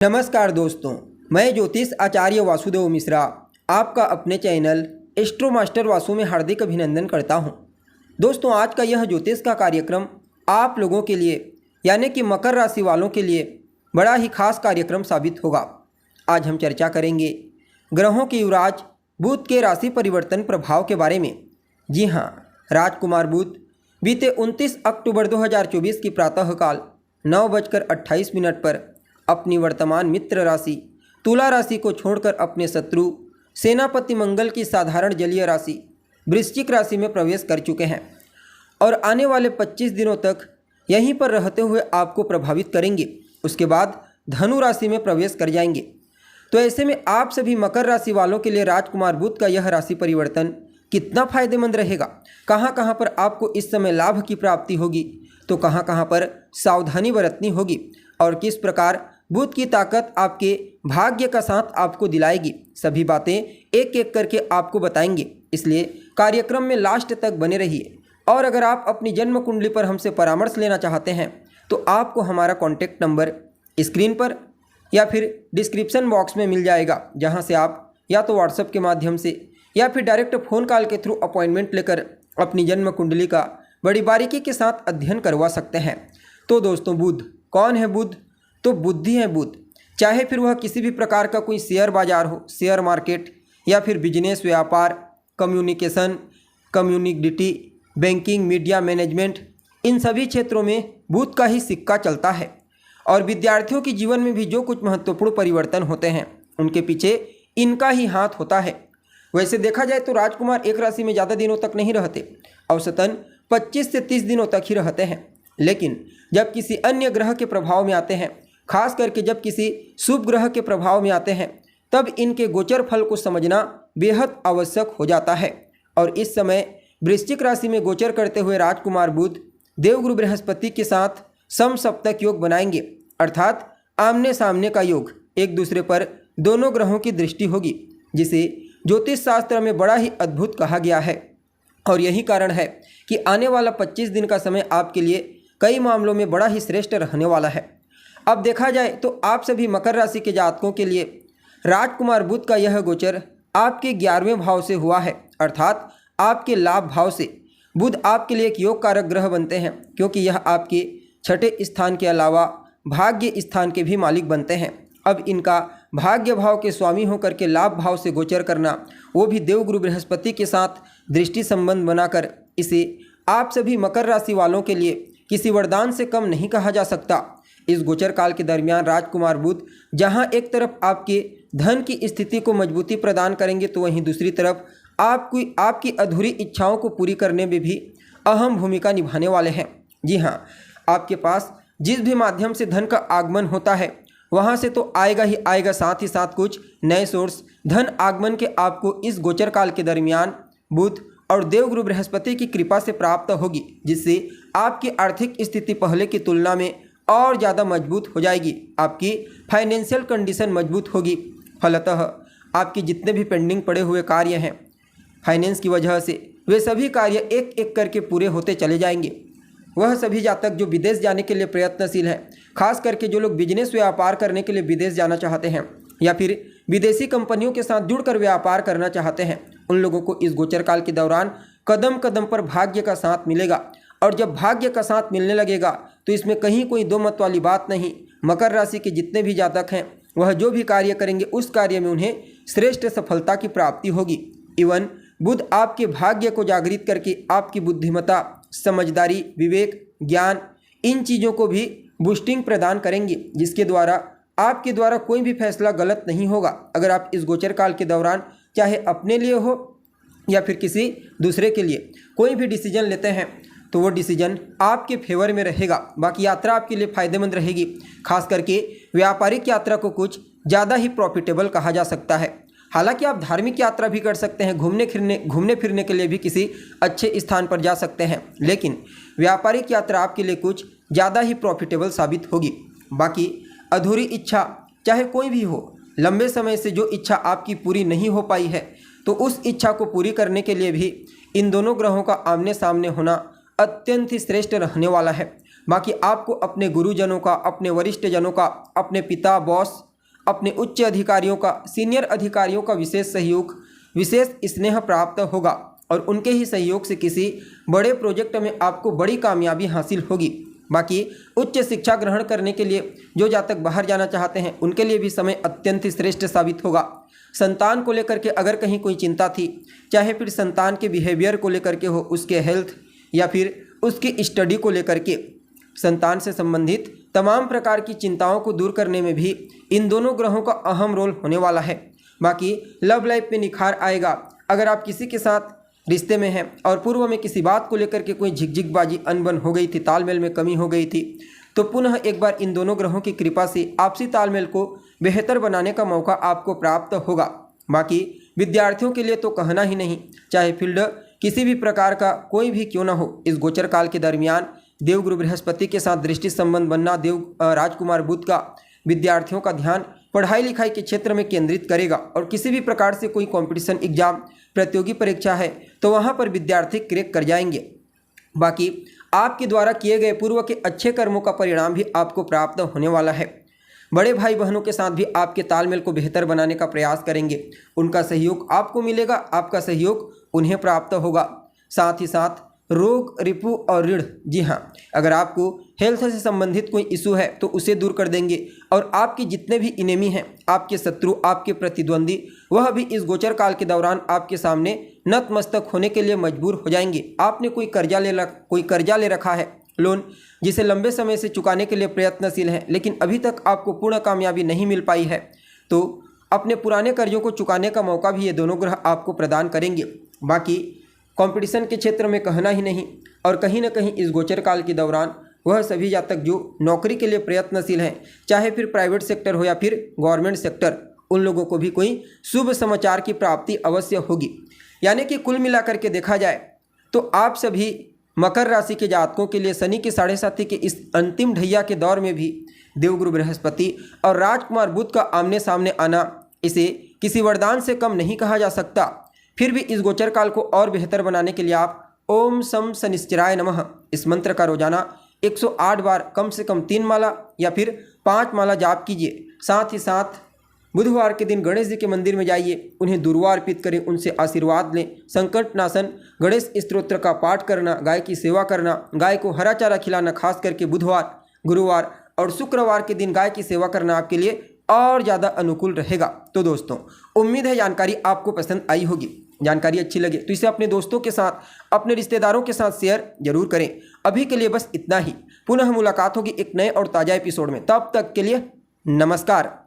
नमस्कार दोस्तों, मैं ज्योतिष आचार्य वासुदेव मिश्रा आपका अपने चैनल एस्ट्रो मास्टर वासु में हार्दिक अभिनंदन करता हूं। दोस्तों, आज का यह ज्योतिष का कार्यक्रम आप लोगों के लिए यानी कि मकर राशि वालों के लिए बड़ा ही खास कार्यक्रम साबित होगा। आज हम चर्चा करेंगे ग्रहों के युवराज बुध के राशि परिवर्तन प्रभाव के बारे में। जी हाँ, राजकुमार बुध बीते 29 अक्टूबर 2024 की प्रातःकाल 9:28 पर अपनी वर्तमान मित्र राशि तुला राशि को छोड़कर अपने शत्रु सेनापति मंगल की साधारण जलीय राशि वृश्चिक राशि में प्रवेश कर चुके हैं और आने वाले 25 दिनों तक यहीं पर रहते हुए आपको प्रभावित करेंगे। उसके बाद धनु राशि में प्रवेश कर जाएंगे। तो ऐसे में आप सभी मकर राशि वालों के लिए राजकुमार बुध का यह राशि परिवर्तन कितना फायदेमंद रहेगा, कहाँ कहाँ पर आपको इस समय लाभ की प्राप्ति होगी, तो कहाँ कहाँ पर सावधानी बरतनी होगी और किस प्रकार बुध की ताकत आपके भाग्य का साथ आपको दिलाएगी, सभी बातें एक एक करके आपको बताएंगे। इसलिए कार्यक्रम में लास्ट तक बने रहिए। और अगर आप अपनी जन्म कुंडली पर हमसे परामर्श लेना चाहते हैं तो आपको हमारा कॉन्टैक्ट नंबर स्क्रीन पर या फिर डिस्क्रिप्शन बॉक्स में मिल जाएगा, जहां से आप या तो व्हाट्सएप के माध्यम से या फिर डायरेक्ट फ़ोन कॉल के थ्रू अपॉइंटमेंट लेकर अपनी जन्म कुंडली का बड़ी बारीकी के साथ अध्ययन करवा सकते हैं। तो दोस्तों, बुध कौन है? बुध तो बुद्धि है बुध। चाहे फिर वह किसी भी प्रकार का कोई शेयर बाजार हो, शेयर मार्केट या फिर बिजनेस, व्यापार, communication, community, banking, media management, इन सभी क्षेत्रों में बुध का ही सिक्का चलता है। और विद्यार्थियों के जीवन में भी जो कुछ महत्वपूर्ण परिवर्तन होते हैं उनके पीछे इनका ही हाथ होता है। वैसे देखा जाए तो राजकुमार एक राशि में ज़्यादा दिनों तक नहीं रहते, औसतन 25 से 30 दिनों तक ही रहते हैं। लेकिन जब किसी अन्य ग्रह के प्रभाव में आते हैं, खास करके जब किसी शुभ ग्रह के प्रभाव में आते हैं, तब इनके गोचर फल को समझना बेहद आवश्यक हो जाता है। और इस समय वृश्चिक राशि में गोचर करते हुए राजकुमार बुध देवगुरु बृहस्पति के साथ समसप्तक योग बनाएंगे, अर्थात आमने सामने का योग। एक दूसरे पर दोनों ग्रहों की दृष्टि होगी, जिसे ज्योतिष शास्त्र में बड़ा ही अद्भुत कहा गया है। और यही कारण है कि आने वाला 25 दिन का समय आपके लिए कई मामलों में बड़ा ही श्रेष्ठ रहने वाला है। अब देखा जाए तो आप सभी मकर राशि के जातकों के लिए राजकुमार बुध का यह गोचर आपके 11वें भाव से हुआ है, अर्थात आपके लाभ भाव से। बुध आपके लिए एक योग कारक ग्रह बनते हैं, क्योंकि यह आपके 6ठे स्थान के अलावा भाग्य स्थान के भी मालिक बनते हैं। अब इनका भाग्य भाव के स्वामी होकर के लाभ भाव से गोचर करना, वो भी देवगुरु बृहस्पति के साथ दृष्टि संबंध बनाकर, इसे आप सभी मकर राशि वालों के लिए किसी वरदान से कम नहीं कहा जा सकता। इस गोचर काल के दरमियान राजकुमार बुध जहां एक तरफ आपके धन की स्थिति को मजबूती प्रदान करेंगे, तो वहीं दूसरी तरफ आपकी अधूरी इच्छाओं को पूरी करने में भी अहम भूमिका निभाने वाले हैं। जी हाँ, आपके पास जिस भी माध्यम से धन का आगमन होता है वहाँ से तो आएगा ही आएगा, साथ ही साथ कुछ नए सोर्स धन आगमन के आपको इस गोचर काल के दरमियान बुध और देवगुरु बृहस्पति की कृपा से प्राप्त होगी, जिससे आपकी आर्थिक स्थिति पहले की तुलना में और ज़्यादा मजबूत हो जाएगी। आपकी फाइनेंशियल कंडीशन मजबूत होगी। फलतः आपके जितने भी पेंडिंग पड़े हुए कार्य हैं फाइनेंस की वजह से, वे सभी कार्य एक एक करके पूरे होते चले जाएंगे। वह सभी जातक जो विदेश जाने के लिए प्रयत्नशील हैं, खास करके जो लोग बिजनेस व्यापार करने के लिए विदेश जाना चाहते हैं या फिर विदेशी कंपनियों के साथ जुड़कर व्यापार करना चाहते हैं, उन लोगों को इस गोचर काल के दौरान कदम कदम पर भाग्य का साथ मिलेगा। और जब भाग्य का साथ मिलने लगेगा तो इसमें कहीं कोई दो मत वाली बात नहीं। मकर राशि के जितने भी जातक हैं वह जो भी कार्य करेंगे उस कार्य में उन्हें श्रेष्ठ सफलता की प्राप्ति होगी। इवन बुध आपके भाग्य को जागृत करके आपकी बुद्धिमत्ता, समझदारी, विवेक, ज्ञान, इन चीज़ों को भी बूस्टिंग प्रदान करेंगे, जिसके द्वारा आपके द्वारा कोई भी फैसला गलत नहीं होगा। अगर आप इस गोचर काल के दौरान चाहे अपने लिए हो या फिर किसी दूसरे के लिए कोई भी डिसीजन लेते हैं तो वो डिसीजन आपके फेवर में रहेगा। बाकी यात्रा आपके लिए फ़ायदेमंद रहेगी। खास करके व्यापारिक यात्रा को कुछ ज़्यादा ही प्रॉफिटेबल कहा जा सकता है। हालांकि आप धार्मिक यात्रा भी कर सकते हैं, घूमने फिरने के लिए भी किसी अच्छे स्थान पर जा सकते हैं, लेकिन व्यापारिक यात्रा आपके लिए कुछ ज़्यादा ही प्रॉफिटेबल साबित होगी। बाकी अधूरी इच्छा चाहे कोई भी हो, लंबे समय से जो इच्छा आपकी पूरी नहीं हो पाई है, तो उस इच्छा को पूरी करने के लिए भी इन दोनों ग्रहों का आमने सामने होना अत्यंत ही श्रेष्ठ रहने वाला है। बाकी आपको अपने गुरुजनों का, अपने वरिष्ठ जनों का, अपने पिता, बॉस अपने उच्च अधिकारियों का, सीनियर अधिकारियों का विशेष सहयोग, विशेष स्नेह प्राप्त होगा और उनके ही सहयोग से किसी बड़े प्रोजेक्ट में आपको बड़ी कामयाबी हासिल होगी। बाकी उच्च शिक्षा ग्रहण करने के लिए जो जातक बाहर जाना चाहते हैं उनके लिए भी समय अत्यंत श्रेष्ठ साबित होगा। संतान को लेकर के अगर कहीं कोई चिंता थी, चाहे फिर संतान के बिहेवियर को लेकर के हो, उसके हेल्थ या फिर उसकी स्टडी को लेकर के, संतान से संबंधित तमाम प्रकार की चिंताओं को दूर करने में भी इन दोनों ग्रहों का अहम रोल होने वाला है। बाकी लव लाइफ में निखार आएगा। अगर आप किसी के साथ रिश्ते में हैं और पूर्व में किसी बात को लेकर के कोई झिकझिकबाजी, अनबन हो गई थी, तालमेल में कमी हो गई थी, तो पुनः एक बार इन दोनों ग्रहों की कृपा से आपसी तालमेल को बेहतर बनाने का मौका आपको प्राप्त होगा। बाकी विद्यार्थियों के लिए तो कहना ही नहीं, चाहे फील्ड किसी भी प्रकार का कोई भी क्यों ना हो, इस गोचर काल के दरमियान देवगुरु बृहस्पति के साथ दृष्टि संबंध बनना राजकुमार बुध का विद्यार्थियों का ध्यान पढ़ाई लिखाई के क्षेत्र में केंद्रित करेगा और किसी भी प्रकार से कोई कंपटीशन एग्जाम, प्रतियोगी परीक्षा है तो वहां पर विद्यार्थी क्रैक कर जाएंगे। बाकी आपके द्वारा किए गए पूर्व के अच्छे कर्मों का परिणाम भी आपको प्राप्त होने वाला है। बड़े भाई बहनों के साथ भी आपके तालमेल को बेहतर बनाने का प्रयास करेंगे, उनका सहयोग आपको मिलेगा, आपका सहयोग उन्हें प्राप्त होगा। साथ ही साथ रोग, रिपु और ऋण, जी हाँ, अगर आपको हेल्थ से संबंधित कोई इशू है तो उसे दूर कर देंगे और आपके जितने भी इनेमी हैं, आपके शत्रु, आपके प्रतिद्वंदी, वह भी इस गोचर काल के दौरान आपके सामने नतमस्तक होने के लिए मजबूर हो जाएंगे। आपने कोई कर्जा ले रखा है, लोन, जिसे लंबे समय से चुकाने के लिए प्रयत्नशील हैं लेकिन अभी तक आपको पूर्ण कामयाबी नहीं मिल पाई है, तो अपने पुराने कर्जों को चुकाने का मौका भी ये दोनों ग्रह आपको प्रदान करेंगे। बाकी कंपटीशन के क्षेत्र में कहना ही नहीं, और कहीं ना कहीं इस गोचर काल के दौरान वह सभी जातक जो नौकरी के लिए प्रयत्नशील हैं, चाहे फिर प्राइवेट सेक्टर हो या फिर गवर्नमेंट सेक्टर, उन लोगों को भी कोई शुभ समाचार की प्राप्ति अवश्य होगी। यानी कि कुल मिलाकर के देखा जाए तो आप सभी मकर राशि के जातकों के लिए शनि के 7.5 के इस अंतिम ढैया के दौर में भी देवगुरु बृहस्पति और राजकुमार बुध का आमने सामने आना, इसे किसी वरदान से कम नहीं कहा जा सकता। फिर भी इस गोचर काल को और बेहतर बनाने के लिए आप ओम सम शनिश्चराय नमः इस मंत्र का रोजाना 108 बार कम से कम 3 माला या फिर 5 माला जाप कीजिए। साथ ही साथ बुधवार के दिन गणेश जी के मंदिर में जाइए, उन्हें दुर्वा अर्पित करें, उनसे आशीर्वाद लें। संकट नाशन गणेश स्तोत्र का पाठ करना, गाय की सेवा करना, गाय को हरा चारा खिलाना, खास करके बुधवार, गुरुवार और शुक्रवार के दिन गाय की सेवा करना आपके लिए और ज़्यादा अनुकूल रहेगा। तो दोस्तों, उम्मीद है जानकारी आपको पसंद आई होगी। जानकारी अच्छी लगे तो इसे अपने दोस्तों के साथ, अपने रिश्तेदारों के साथ शेयर जरूर करें। अभी के लिए बस इतना ही। पुनः मुलाकात होगी एक नए और ताज़ा एपिसोड में। तब तक के लिए नमस्कार।